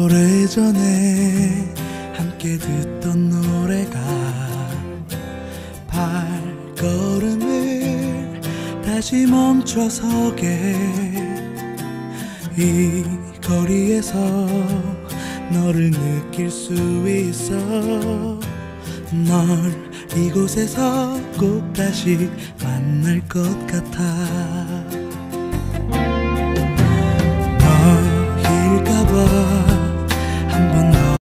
오래전에 함께 듣던 노래가 발걸음을 다시 멈춰서게 이 거리에서 너를 느낄 수 있어. 널 이곳에서 꼭 다시 만날 것 같아. 너일까봐